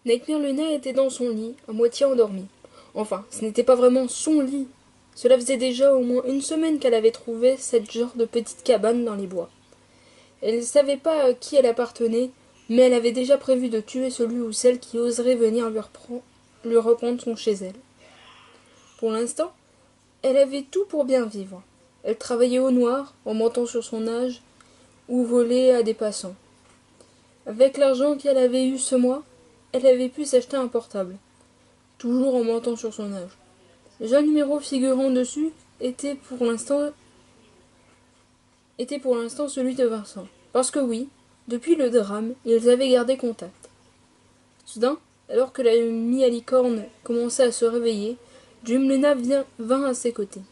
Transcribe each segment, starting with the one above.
Nightmare Luna était dans son lit, à moitié endormie. Enfin, ce n'était pas vraiment son lit. Cela faisait déjà au moins une semaine qu'elle avait trouvé cette genre de petite cabane dans les bois. Elle ne savait pas à qui elle appartenait, mais elle avait déjà prévu de tuer celui ou celle qui oserait venir lui reprendre son chez elle. Pour l'instant, elle avait tout pour bien vivre. Elle travaillait au noir, en mentant sur son âge, ou volait à des passants. Avec l'argent qu'elle avait eu ce mois, elle avait pu s'acheter un portable, toujours en mentant sur son âge. Le seul numéro figurant dessus était pour l'instant celui de Vincent. Parce que oui, depuis le drame, ils avaient gardé contact. Soudain, alors que la mi-alicorne commençait à se réveiller, Dream Luna vint à ses côtés.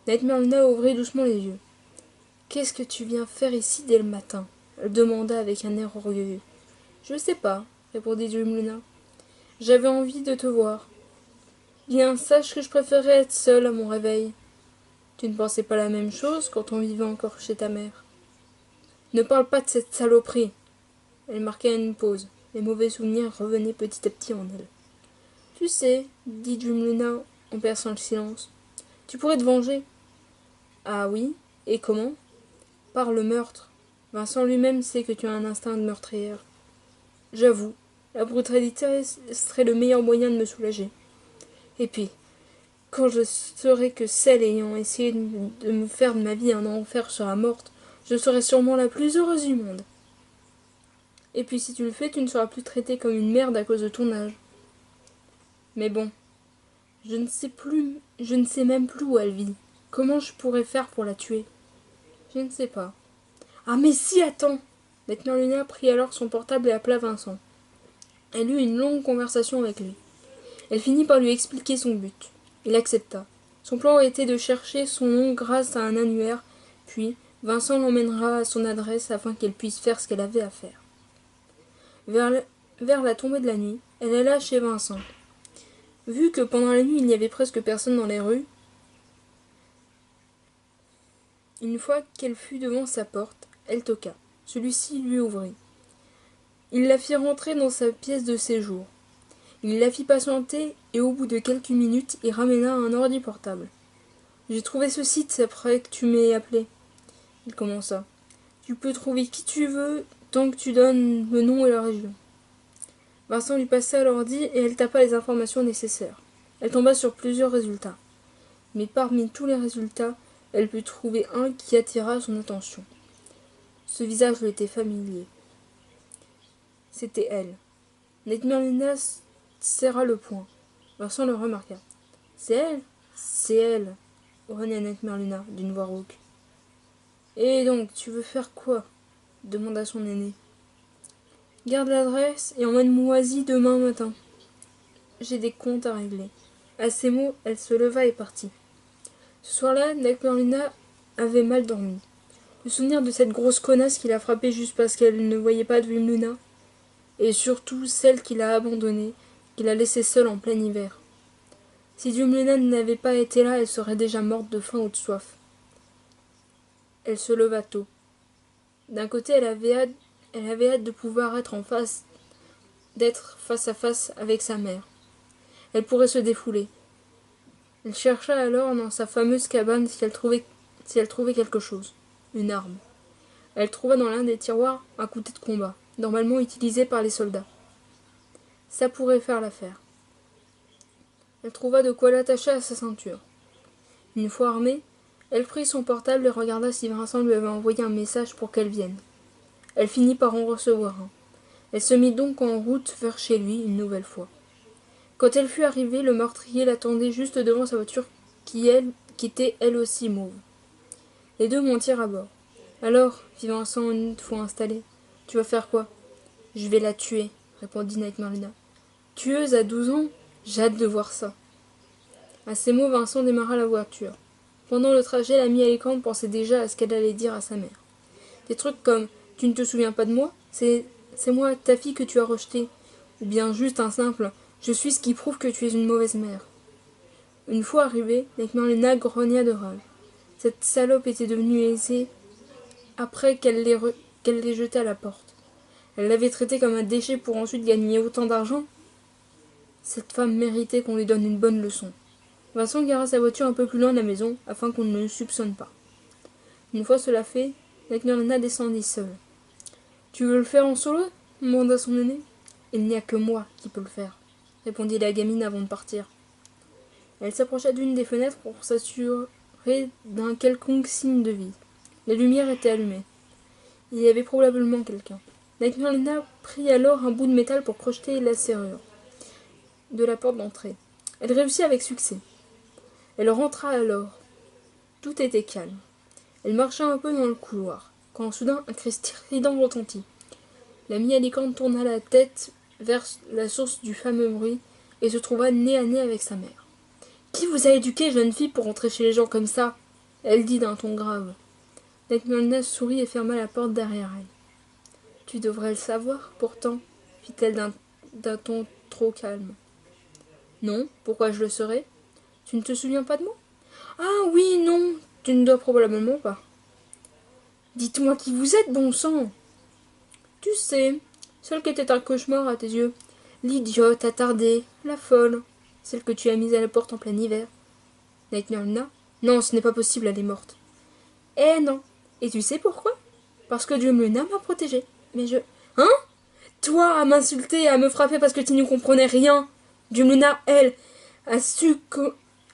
Nightmare Luna ouvrit doucement les yeux. « Qu'est-ce que tu viens faire ici dès le matin ?» elle demanda avec un air orgueilleux. « Je sais pas, » répondit Dream Luna. « J'avais envie de te voir. Bien, sache que je préférais être seule à mon réveil. Tu ne pensais pas la même chose quand on vivait encore chez ta mère. Ne parle pas de cette saloperie. » Elle marqua une pause. Les mauvais souvenirs revenaient petit à petit en elle. « Tu sais, » dit Dream Luna en perçant le silence, « tu pourrais te venger. »« Ah oui, et comment ?»« Par le meurtre. Vincent lui-même sait que tu as un instinct de meurtrière. J'avoue, la brutalité serait le meilleur moyen de me soulager. Et puis, quand je saurai que celle ayant essayé de me faire de ma vie un enfer sera morte, je serai sûrement la plus heureuse du monde. Et puis si tu le fais, tu ne seras plus traitée comme une merde à cause de ton âge. Mais bon, je ne sais même plus où elle vit. Comment je pourrais faire pour la tuer? Je ne sais pas. Ah mais si, attends! Nightmare Luna prit alors son portable et appela Vincent. Elle eut une longue conversation avec lui. Elle finit par lui expliquer son but. Il accepta. Son plan était de chercher son nom grâce à un annuaire, puis Vincent l'emmènera à son adresse afin qu'elle puisse faire ce qu'elle avait à faire. Vers la tombée de la nuit, elle alla chez Vincent. Vu que pendant la nuit il n'y avait presque personne dans les rues, une fois qu'elle fut devant sa porte, elle toqua. Celui-ci lui ouvrit. Il la fit rentrer dans sa pièce de séjour. Il la fit patienter et au bout de quelques minutes, il ramena un ordi portable. « J'ai trouvé ce site après que tu m'aies appelé. » Il commença. « Tu peux trouver qui tu veux tant que tu donnes le nom et la région. » Vincent lui passa l'ordi et elle tapa les informations nécessaires. Elle tomba sur plusieurs résultats. Mais parmi tous les résultats, elle put trouver un qui attira son attention. Ce visage lui était familier. C'était elle. Nightmare Luna serra le poing. Vincent le remarqua. « C'est elle ? C'est elle !» grogna Nightmare Luna d'une voix rauque. « Et donc, tu veux faire quoi ?» demanda son aîné. « Garde l'adresse et emmène-moi-y demain matin. J'ai des comptes à régler. » À ces mots, elle se leva et partit. Ce soir-là, Nightmare Luna avait mal dormi. Le souvenir de cette grosse connasse qui l'a frappée juste parce qu'elle ne voyait pas Dream Luna, et surtout celle qui l'a abandonnée, qui l'a laissée seule en plein hiver. Si Dream Luna n'avait pas été là, elle serait déjà morte de faim ou de soif. Elle se leva tôt. D'un côté, elle avait hâte de pouvoir d'être face à face avec sa mère. Elle pourrait se défouler. Elle chercha alors dans sa fameuse cabane si elle trouvait quelque chose. Une arme. Elle trouva dans l'un des tiroirs un couteau de combat, normalement utilisé par les soldats. Ça pourrait faire l'affaire. Elle trouva de quoi l'attacher à sa ceinture. Une fois armée, elle prit son portable et regarda si Vincent lui avait envoyé un message pour qu'elle vienne. Elle finit par en recevoir un. Elle se mit donc en route vers chez lui une nouvelle fois. Quand elle fut arrivée, le meurtrier l'attendait juste devant sa voiture qui était elle aussi mauve. Les deux montirent à bord. « Alors, fit Vincent une fois installé, tu vas faire quoi ?»« Je vais la tuer, » répondit Nightmare Luna. « Tueuse à 12 ans ? J'ai hâte de voir ça. » À ces mots, Vincent démarra la voiture. Pendant le trajet, l'amie Alicorne pensait déjà à ce qu'elle allait dire à sa mère. Des trucs comme « Tu ne te souviens pas de moi ? C'est moi, ta fille que tu as rejetée. » Ou bien juste un simple « Je suis ce qui prouve que tu es une mauvaise mère. » Une fois arrivée, Nightmare Luna grogna de rage. Cette salope était devenue aisée après qu'elle les jetât à la porte. Elle l'avait traité comme un déchet pour ensuite gagner autant d'argent. Cette femme méritait qu'on lui donne une bonne leçon. Vincent gara sa voiture un peu plus loin de la maison, afin qu'on ne le soupçonne pas. Une fois cela fait, Nagnorlana descendit seule. « Tu veux le faire en solo ?» demanda son aîné. « Il n'y a que moi qui peux le faire, » répondit la gamine avant de partir. Elle s'approcha d'une des fenêtres pour s'assurer d'un quelconque signe de vie. Les lumières étaient allumées. Il y avait probablement quelqu'un. Nagnorlana prit alors un bout de métal pour crocheter la serrure de la porte d'entrée. Elle réussit avec succès. Elle rentra alors. Tout était calme. Elle marcha un peu dans le couloir, quand soudain un cri strident retentit. L'amie à licorne tourna la tête vers la source du fameux bruit et se trouva nez à nez avec sa mère. « Qui vous a éduqué, jeune fille, pour entrer chez les gens comme ça ?» elle dit d'un ton grave. Nagnorlana sourit et ferma la porte derrière elle. « Tu devrais le savoir, pourtant, » fit-elle d'un ton trop calme. « Non, pourquoi je le saurais ? Tu ne te souviens pas de moi ? » ?»« Ah oui, non, tu ne dois probablement pas. »« Dites-moi qui vous êtes, bon sang !»« Tu sais, celle qui était un cauchemar à tes yeux. L'idiote, attardée, la folle, celle que tu as mise à la porte en plein hiver. » Nagnorlana. « Non, ce n'est pas possible, elle est morte. »« Eh non, et tu sais pourquoi ? Parce que Djumluna m'a protégée. Mais je... »« Hein ? Toi, à m'insulter et à me frapper parce que tu ne comprenais rien. Djumluna, elle, a su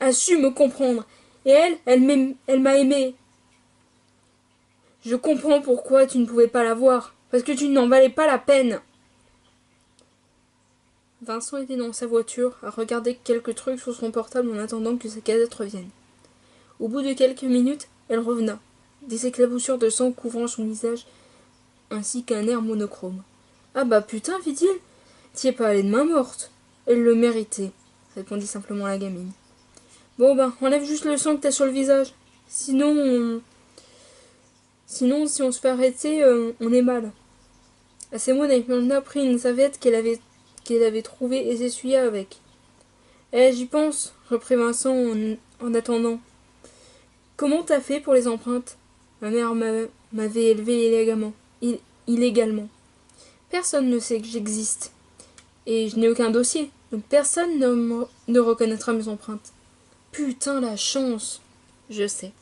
me comprendre. Et elle m'a aimé. Je comprends pourquoi tu ne pouvais pas la voir. Parce que tu n'en valais pas la peine. » Vincent était dans sa voiture, à regarder quelques trucs sur son portable en attendant que sa cadette revienne. Au bout de quelques minutes, elle revena, des éclaboussures de sang couvrant son visage, ainsi qu'un air monochrome. « Ah bah putain, fit-il, t'y es pas allé de main morte. » « Elle le méritait, » répondit simplement la gamine. « Bon ben, enlève juste le sang que t'as sur le visage. Sinon, si on se fait arrêter, on est mal. » À ces mots, Nagnorlana prit une serviette qu'elle avait trouvée et s'essuya avec. « Eh, j'y pense, » reprit Vincent en attendant. « Comment t'as fait pour les empreintes ? Ma mère m'avait élevé illégalement. Personne ne sait que j'existe. Et je n'ai aucun dossier, donc personne ne reconnaîtra mes empreintes. Putain, la chance !» « Je sais. »